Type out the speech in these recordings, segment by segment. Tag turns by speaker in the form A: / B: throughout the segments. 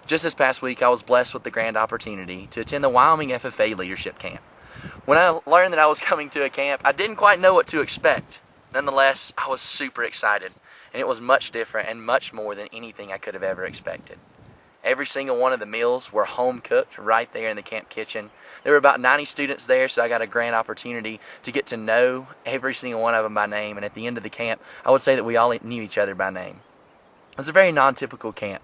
A: Just this past week, I was blessed with the grand opportunity to attend the Wyoming FFA Leadership Camp. When I learned that I was coming to a camp, I didn't quite know what to expect. Nonetheless, I was super excited, and it was much different and much more than anything I could have ever expected. Every single one of the meals were home cooked right there in the camp kitchen. There were about 90 students there, so I got a grand opportunity to get to know every single one of them by name, and at the end of the camp, I would say that we all knew each other by name. It was a very non-typical camp.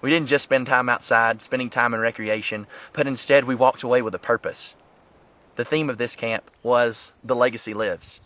A: We didn't just spend time outside, spending time in recreation, but instead we walked away with a purpose. The theme of this camp was "The Legacy Lives,"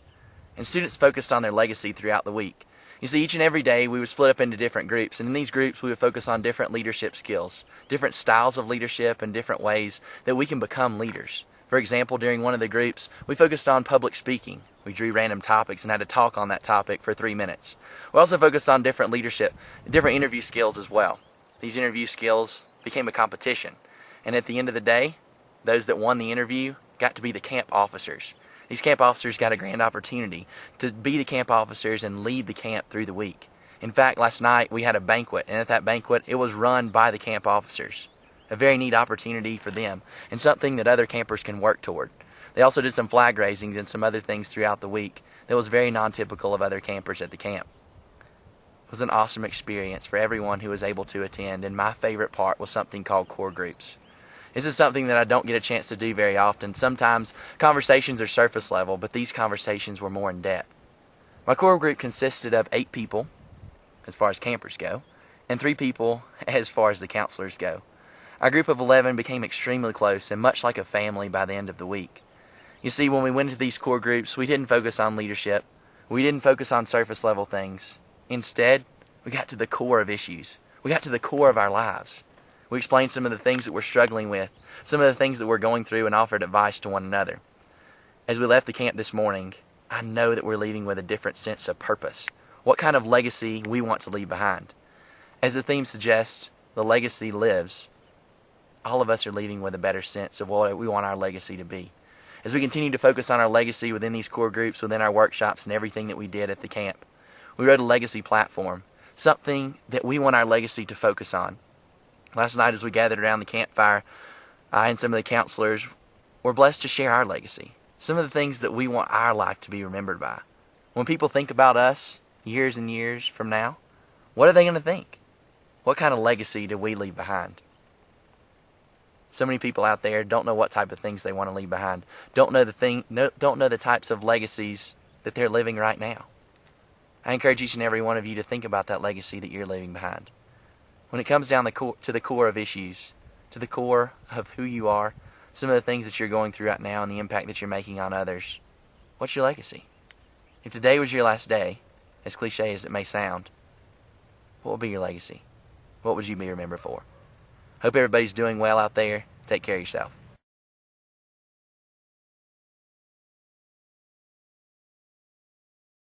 A: and students focused on their legacy throughout the week. You see, each and every day we would split up into different groups, and in these groups we would focus on different leadership skills, different styles of leadership, and different ways that we can become leaders. For example, during one of the groups, we focused on public speaking. We drew random topics and had to talk on that topic for 3 minutes. We also focused on different interview skills as well. These interview skills became a competition, and at the end of the day, those that won the interview got to be the camp officers. These camp officers got a grand opportunity to be the camp officers and lead the camp through the week. In fact, last night we had a banquet, and at that banquet it was run by the camp officers. A very neat opportunity for them, and something that other campers can work toward. They also did some flag raisings and some other things throughout the week that was very non-typical of other campers at the camp. It was an awesome experience for everyone who was able to attend, and my favorite part was something called core groups. This is something that I don't get a chance to do very often. Sometimes conversations are surface level, but these conversations were more in depth. My core group consisted of 8 people, as far as campers go, and 3 people as far as the counselors go. Our group of 11 became extremely close and much like a family by the end of the week. You see, when we went into these core groups, we didn't focus on leadership. We didn't focus on surface level things. Instead, we got to the core of issues. We got to the core of our lives. We explained some of the things that we're struggling with, some of the things that we're going through, and offered advice to one another. As we left the camp this morning, I know that we're leaving with a different sense of purpose, what kind of legacy we want to leave behind. As the theme suggests, the legacy lives. All of us are leaving with a better sense of what we want our legacy to be. As we continue to focus on our legacy within these core groups, within our workshops, and everything that we did at the camp, we wrote a legacy platform, something that we want our legacy to focus on. Last night as we gathered around the campfire, I and some of the counselors were blessed to share our legacy, some of the things that we want our life to be remembered by. When people think about us years and years from now, what are they going to think? What kind of legacy do we leave behind? So many people out there don't know what type of things they want to leave behind, don't know the types of legacies that they're living right now. I encourage each and every one of you to think about that legacy that you're leaving behind. When it comes down to the core of issues, to the core of who you are, some of the things that you're going through right now and the impact that you're making on others, what's your legacy? If today was your last day, as cliche as it may sound, what would be your legacy? What would you be remembered for? Hope everybody's doing well out there. Take care of yourself.